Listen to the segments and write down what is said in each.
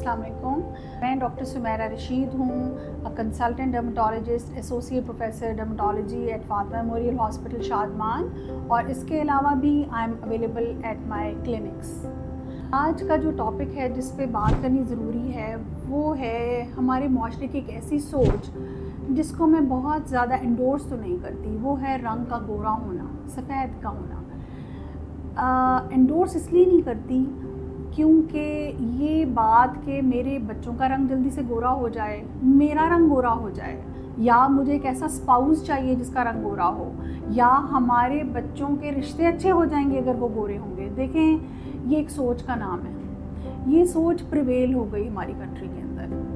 अस्सलाम वालेकुम। मैं डॉक्टर सुमैरा रशीद हूँ, consultant dermatologist, associate professor dermatology at Fatima memorial hospital Shadman, और इसके अलावा भी I am available at my clinics. आज का जो टॉपिक है जिस पे बात करनी ज़रूरी है वो है हमारे माशरे की एक ऐसी सोच जिसको मैं बहुत ज़्यादा इंडोर्स तो नहीं करती, वो है रंग का गोरा होना, सफ़ेद का होना। इंडोर्स इसलिए नहीं करती क्योंकि ये बात कि मेरे बच्चों का रंग जल्दी से गोरा हो जाए, मेरा रंग गोरा हो जाए, या मुझे एक ऐसा स्पाउस चाहिए जिसका रंग गोरा हो, या हमारे बच्चों के रिश्ते अच्छे हो जाएंगे अगर वो गोरे होंगे। देखें, ये एक सोच का नाम है। ये सोच प्रिवेल हो गई हमारी कंट्री के अंदर।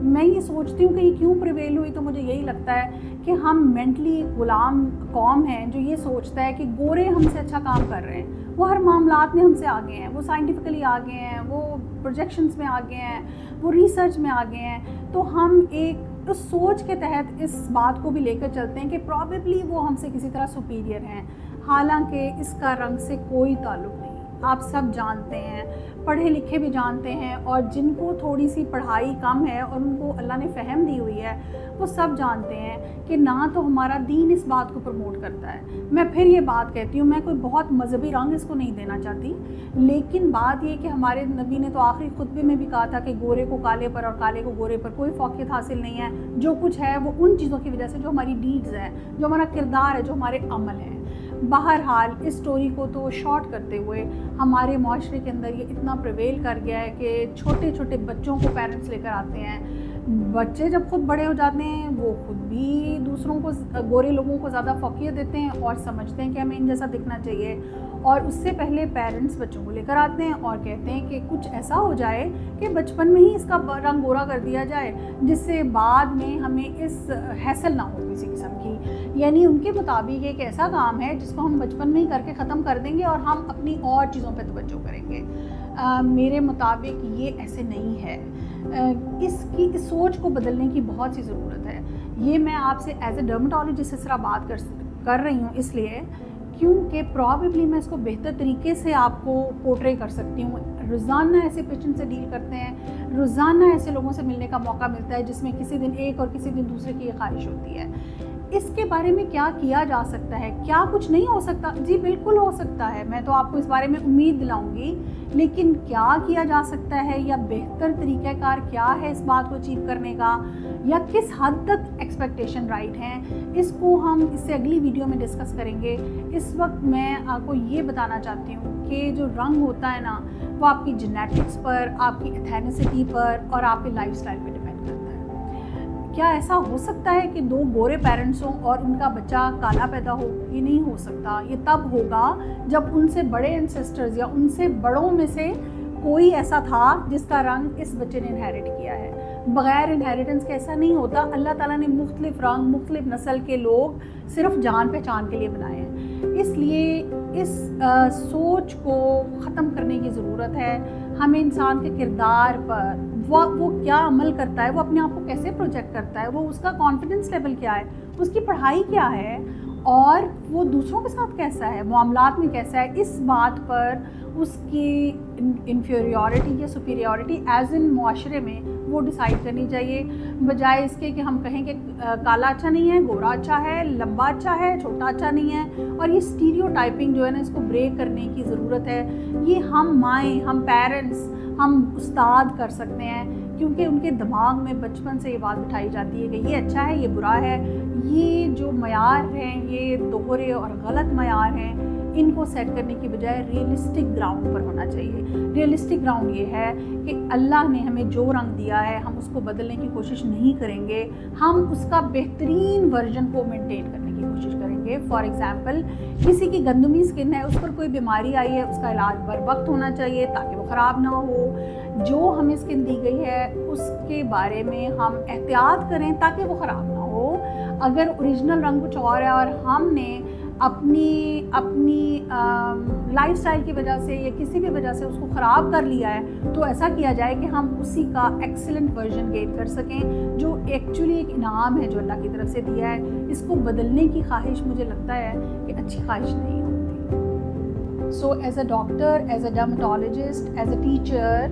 मैं ये सोचती हूँ कि ये क्यों प्रिवेल हुई, तो मुझे यही लगता है कि हम मेंटली गुलाम कौम हैं जो ये सोचता है कि गोरे हमसे अच्छा काम कर रहे हैं, वो हर मामलात में हमसे आगे हैं, वो साइंटिफिकली आगे हैं, वो प्रोजेक्शंस में आगे हैं, वो रिसर्च में आगे हैं। तो हम एक उस सोच के तहत इस बात को भी लेकर चलते हैं कि प्रॉबेबली वो हमसे किसी तरह सुपीरियर हैं, हालांकि इसका रंग से कोई ताल्लुक़ नहीं। आप सब जानते हैं, पढ़े लिखे भी जानते हैं, और जिनको थोड़ी सी पढ़ाई कम है और उनको अल्लाह ने फ़हम दी हुई है, वो सब जानते हैं कि ना तो हमारा दीन इस बात को प्रमोट करता है। मैं फिर ये बात कहती हूँ, मैं कोई बहुत मजहबी रंग इसको नहीं देना चाहती, लेकिन बात ये कि हमारे नबी ने तो आखिरी खुतबे में भी कहा था कि गोरे को काले पर और काले को गोरे पर कोई फौकियत हासिल नहीं है। जो कुछ है वो उन चीज़ों की वजह से जो हमारी डीड्स हैं, जो हमारा किरदार है, जो हमारे अमल हैं। बहरहाल इस स्टोरी को तो शॉर्ट करते हुए हमारे माशरे के अंदर ये इतना प्रिवेल कर गया है कि छोटे छोटे बच्चों को पेरेंट्स लेकर आते हैं। बच्चे जब खुद बड़े हो जाते हैं वो खुद भी दूसरों को, गोरे लोगों को ज़्यादा फ़ौक़ियत देते हैं और समझते हैं कि हमें इन जैसा दिखना चाहिए, और उससे पहले पेरेंट्स बच्चों को लेकर आते हैं और कहते हैं कि कुछ ऐसा हो जाए कि बचपन में ही इसका रंग गोरा कर दिया जाए, जिससे बाद में हमें इस हैसल ना हो किसी किस्म की। यानी उनके मुताबिक एक ऐसा काम है जिसको हम बचपन में ही करके ख़त्म कर देंगे और हम अपनी और चीज़ों पर तवज्जो करेंगे। मेरे मुताबिक ये ऐसे नहीं है। इस सोच को बदलने की बहुत सी ज़रूरत है। ये मैं आपसे एज ए डर्मेटोलॉजिस्ट इस तरह बात कर रही हूँ इसलिए क्योंकि प्रॉबेबली मैं इसको बेहतर तरीके से आपको पोर्ट्रे कर सकती हूँ। रोज़ाना ऐसे पेशेंट से डील करते हैं, रोज़ाना ऐसे लोगों से मिलने का मौका मिलता है जिसमें किसी दिन एक और किसी दिन दूसरे की ख्वाहिश होती है। इसके बारे में क्या किया जा सकता है? क्या कुछ नहीं हो सकता? जी बिल्कुल हो सकता है, मैं तो आपको इस बारे में उम्मीद दिलाऊंगी, लेकिन क्या किया जा सकता है या बेहतर तरीक़ाकार क्या है इस बात को अचीव करने का, या किस हद तक एक्सपेक्टेशन राइट हैं, इसको हम इससे अगली वीडियो में डिस्कस करेंगे। इस वक्त मैं आपको ये बताना चाहती हूँ कि जो रंग होता है ना, वो आपकी जेनेटिक्स पर, आपकी एथेनिसिटी पर और आपके लाइफस्टाइल पर डिपेंड करता है। क्या ऐसा हो सकता है कि दो गोरे पेरेंट्स हों और उनका बच्चा काला पैदा हो? ये नहीं हो सकता। ये तब होगा जब उनसे बड़े एंसेस्टर्स या उनसे बड़ों में से कोई ऐसा था जिसका रंग इस बच्चे ने इनहेरिट किया है। बग़ैर इनहेरिटेंस के ऐसा नहीं होता। अल्लाह ताला ने मुख्तलिफ रंग, मुख्तलिफ नस्ल के लोग सिर्फ जान पहचान के लिए बनाए हैं। इसलिए इस सोच को ख़त्म करने की ज़रूरत है। हमें इंसान के किरदार पर, वो क्या अमल करता है, वो अपने आप को कैसे प्रोजेक्ट करता है, वो उसका कॉन्फिडेंस लेवल क्या है, उसकी पढ़ाई क्या है, और वो दूसरों के साथ कैसा है, मामलात में कैसा है, इस बात पर उसकी इन्फीरियॉरिटी या सुपीरियॉरिटी एज इन माशरे में वो डिसाइड करनी चाहिए, बजाय इसके कि हम कहें कि काला अच्छा नहीं है, गोरा अच्छा है, लंबा अच्छा है, छोटा अच्छा नहीं है। और ये स्टीरियोटाइपिंग जो है ना, इसको ब्रेक करने की ज़रूरत है। ये हम माएँ, हम पेरेंट्स, हम उस्ताद कर सकते हैं, क्योंकि उनके दिमाग में बचपन से ये बात बिठाई जाती है कि ये अच्छा है, ये बुरा है। ये जो मयार हैं, ये दोहरे और गलत मयार हैं, इनको सेट करने की बजाय रियलिस्टिक ग्राउंड पर होना चाहिए। रियलिस्टिक ग्राउंड ये है कि अल्लाह ने हमें जो रंग दिया है हम उसको बदलने की कोशिश नहीं करेंगे, हम उसका बेहतरीन वर्जन को मेंटेन करने की कोशिश करेंगे। फॉर एग्ज़ाम्पल, किसी की गंदमी स्किन है, उस पर कोई बीमारी आई है, उसका इलाज बर वक्त होना चाहिए ताकि वो ख़राब ना हो। जो हमें स्किन दी गई है उसके बारे में हम एहतियात करें ताकि वो ख़राब ना हो। अगर ओरिजिनल रंग कुछ और है और हमने अपनी लाइफस्टाइल की वजह से या किसी भी वजह से उसको ख़राब कर लिया है, तो ऐसा किया जाए कि हम उसी का एक्सीलेंट वर्जन गेन कर सकें, जो एक्चुअली एक इनाम है जो अल्लाह की तरफ से दिया है। इसको बदलने की ख्वाहिश मुझे लगता है कि अच्छी ख्वाहिश नहीं होती। So as a doctor, as a dermatologist, as a teacher,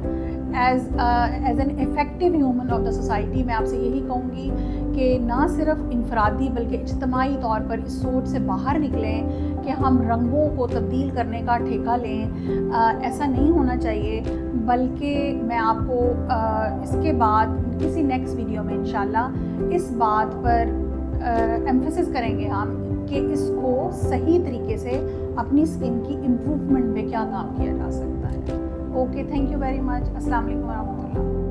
as an effective human of the society میں آپ سے یہی کہوں گی کہ نہ صرف انفرادی بلکہ اجتماعی طور پر اس سوچ سے باہر نکلیں کہ ہم رنگوں کو تبدیل کرنے کا ٹھیکہ لیں. ایسا نہیں ہونا چاہیے، بلکہ میں آپ کو اس کے بعد کسی نیکسٹ ویڈیو میں انشاءاللہ اس بات پر ایمفیسس کریں گے ہم کہ اس کو صحیح طریقے سے اپنی اسکن کی امپروومنٹ میں کیا کام کیا جا سکتا ہے. Okay, thank you very much. السلام علیکم ورحمۃ اللہ.